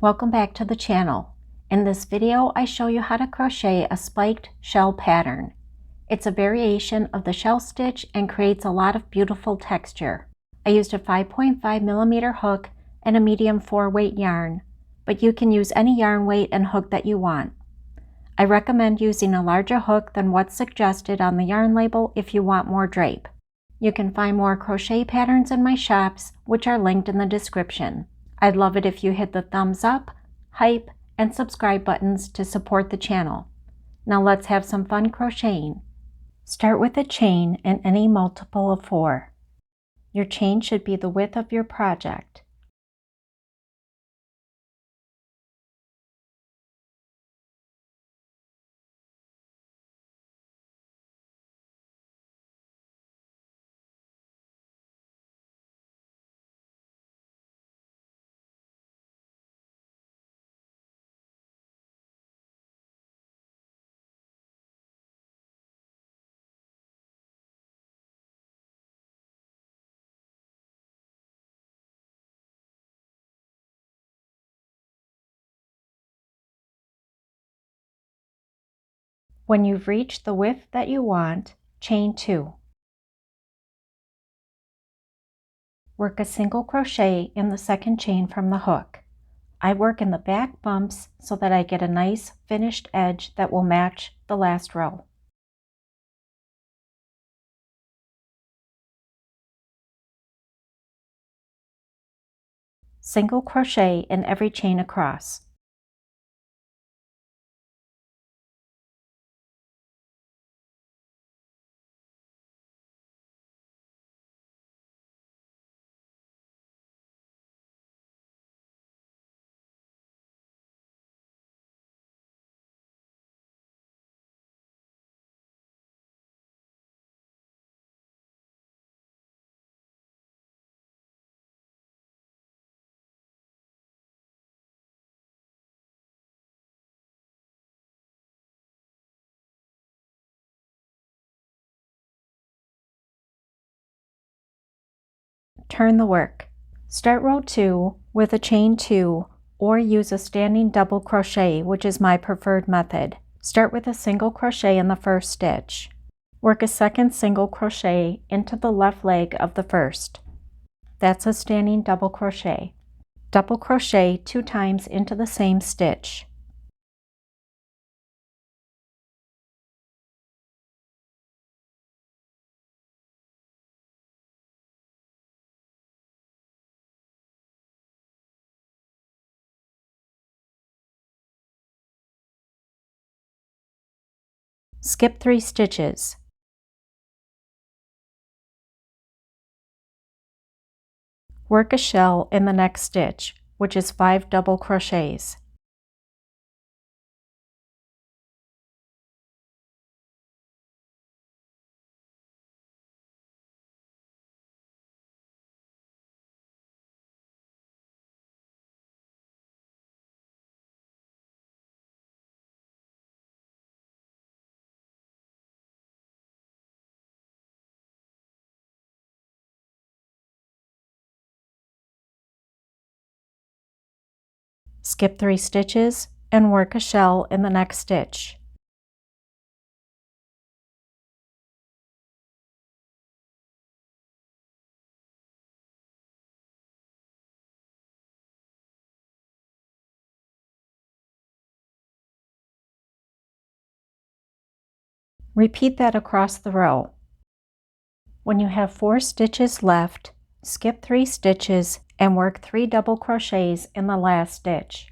Welcome back to the channel. In this video, I show you how to crochet a spiked shell pattern. It's a variation of the shell stitch and creates a lot of beautiful texture. I used a 5.5mm hook and a medium 4-weight yarn, but you can use any yarn weight and hook that you want. I recommend using a larger hook than what's suggested on the yarn label if you want more drape. You can find more crochet patterns in my shops, which are linked in the description. I'd love it if you hit the thumbs up, hype, and subscribe buttons to support the channel. Now let's have some fun crocheting. Start with a chain in any multiple of 4. Your chain should be the width of your project. When you've reached the width that you want, chain 2. Work a single crochet in the second chain from the hook. I work in the back bumps so that I get a nice finished edge that will match the last row. Single crochet in every chain across. Turn the work. Start row 2 with a chain 2 or use a standing double crochet, which is my preferred method. Start with a single crochet in the first stitch. Work a second single crochet into the left leg of the first. That's a standing double crochet. Double crochet 2 times into the same stitch. Skip 3 stitches. Work a shell in the next stitch, which is 5 double crochets. Skip 3 stitches and work a shell in the next stitch. Repeat that across the row. When you have 4 stitches left, skip 3 stitches and work 3 double crochets in the last stitch.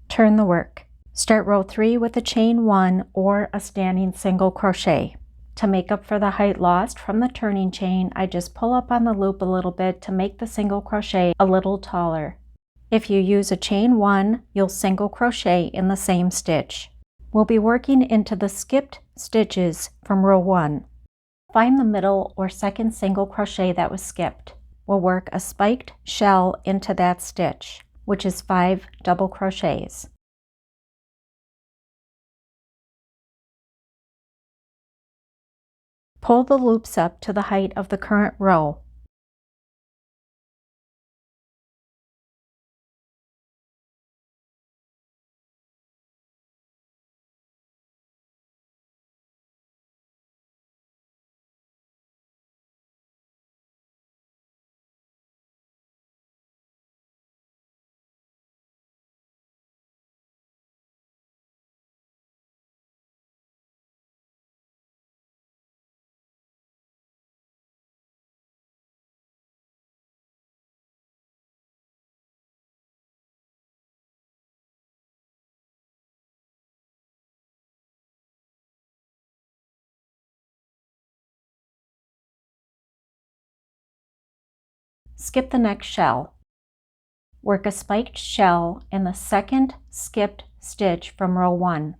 Turn the work. Start row 3 with a chain 1 or a standing single crochet. To make up for the height lost from the turning chain, I just pull up on the loop a little bit to make the single crochet a little taller. If you use a chain 1, you'll single crochet in the same stitch. We'll be working into the skipped stitches from row 1. Find the middle or second single crochet that was skipped. We'll work a spiked shell into that stitch, which is 5 double crochets. Pull the loops up to the height of the current row. Skip the next shell. Work a spiked shell in the second skipped stitch from row 1.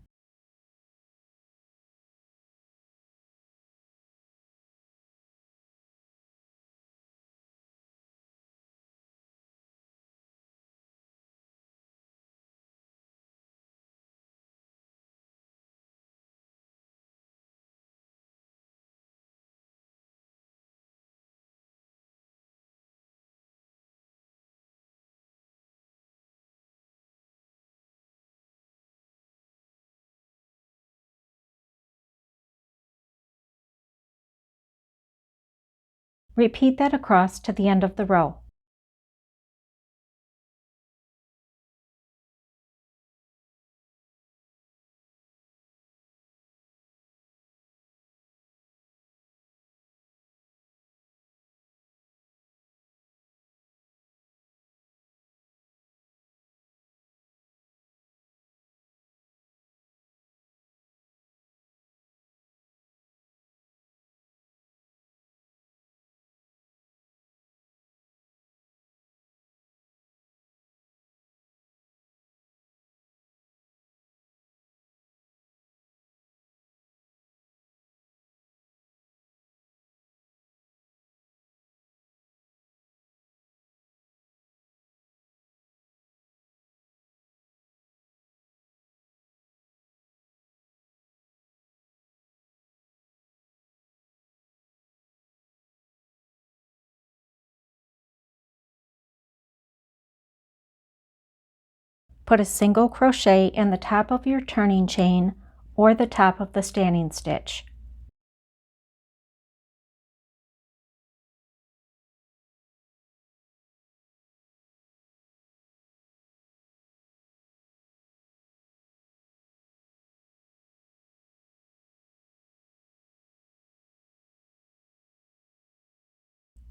Repeat that across to the end of the row. Put a single crochet in the top of your turning chain or the top of the standing stitch.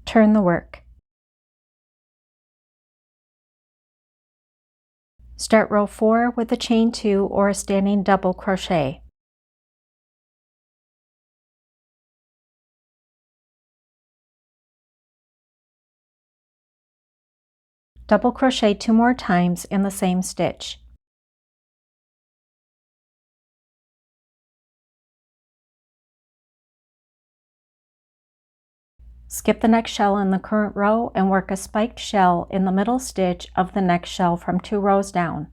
Turn the work. Start row 4 with a chain 2 or a standing double crochet. Double crochet 2 more times in the same stitch. Skip the next shell in the current row and work a spiked shell in the middle stitch of the next shell from 2 rows down.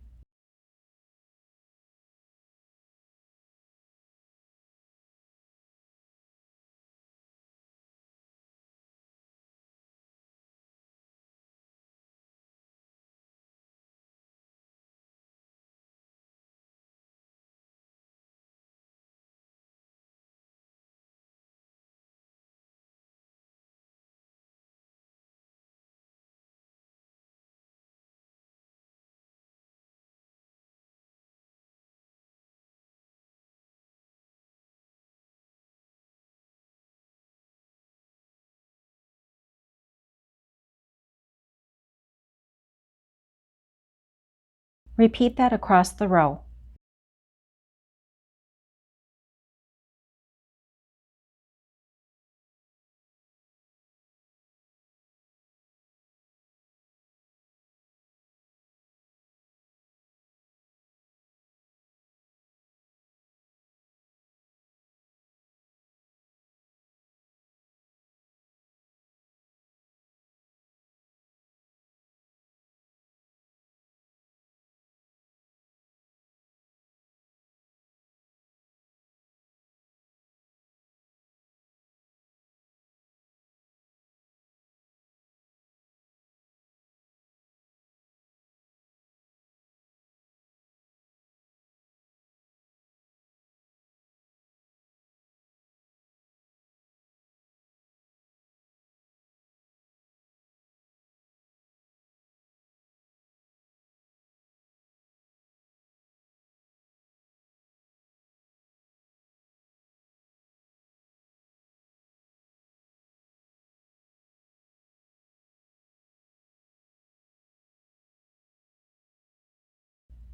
Repeat that across the row.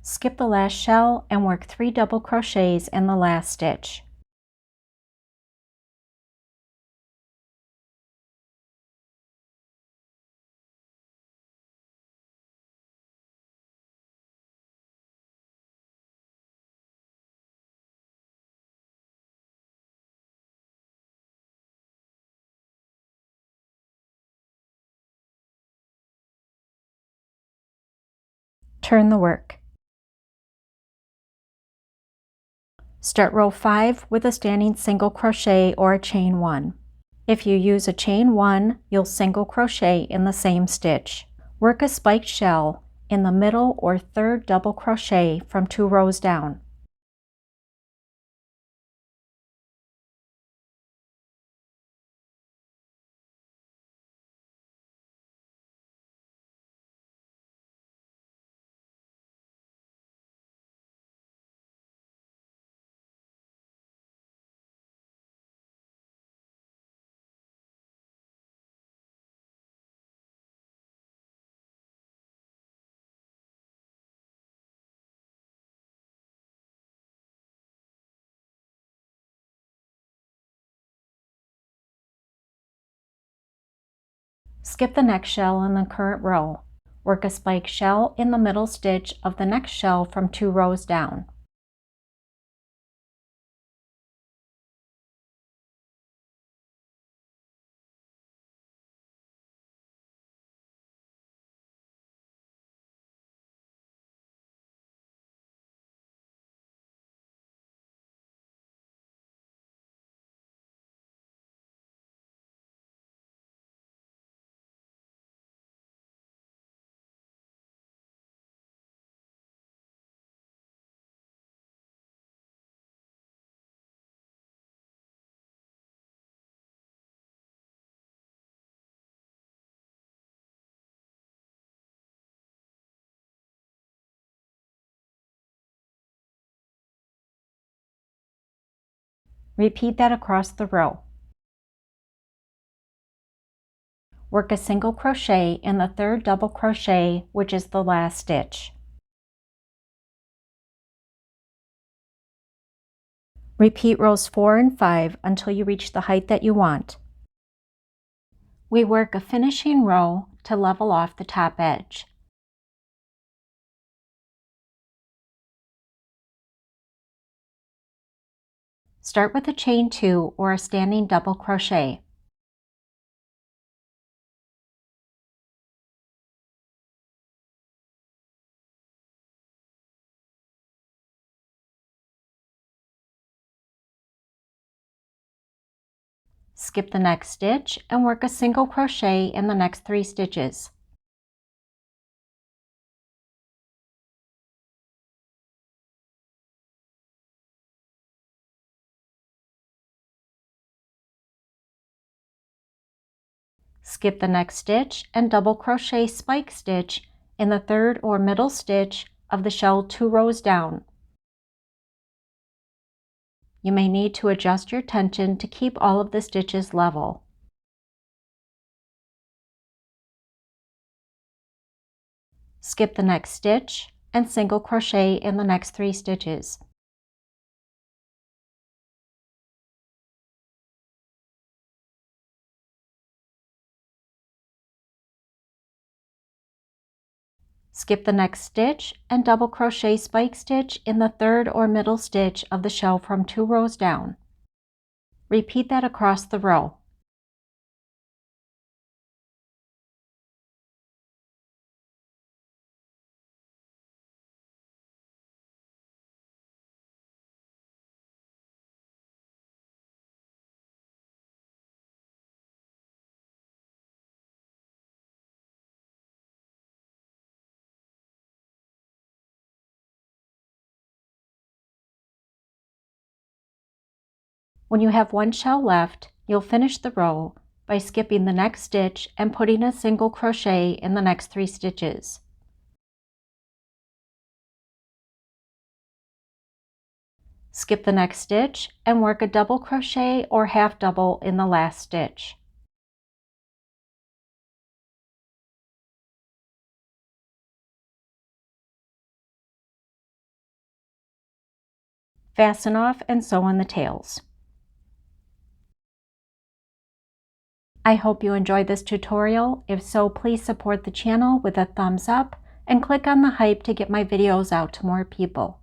Skip the last shell and work 3 double crochets in the last stitch. Turn the work. Start row 5 with a standing single crochet or a chain 1. If you use a chain 1, you'll single crochet in the same stitch. Work a spiked shell in the middle or third double crochet from 2 rows down. Skip the next shell in the current row. Work a spiked shell in the middle stitch of the next shell from 2 rows down. Repeat that across the row. Work a single crochet in the third double crochet, which is the last stitch. Repeat rows 4 and 5 until you reach the height that you want. We work a finishing row to level off the top edge. Start with a chain 2 or a standing double crochet. Skip the next stitch and work a single crochet in the next 3 stitches. Skip the next stitch and double crochet spike stitch in the third or middle stitch of the shell 2 rows down. You may need to adjust your tension to keep all of the stitches level. Skip the next stitch and single crochet in the next 3 stitches. Skip the next stitch and double crochet spike stitch in the third or middle stitch of the shell from 2 rows down. Repeat that across the row. When you have 1 shell left, you'll finish the row by skipping the next stitch and putting a single crochet in the next 3 stitches. Skip the next stitch and work a double crochet or half double in the last stitch. Fasten off and sew on the tails. I hope you enjoyed this tutorial. If so, please support the channel with a thumbs up and click on the hype to get my videos out to more people.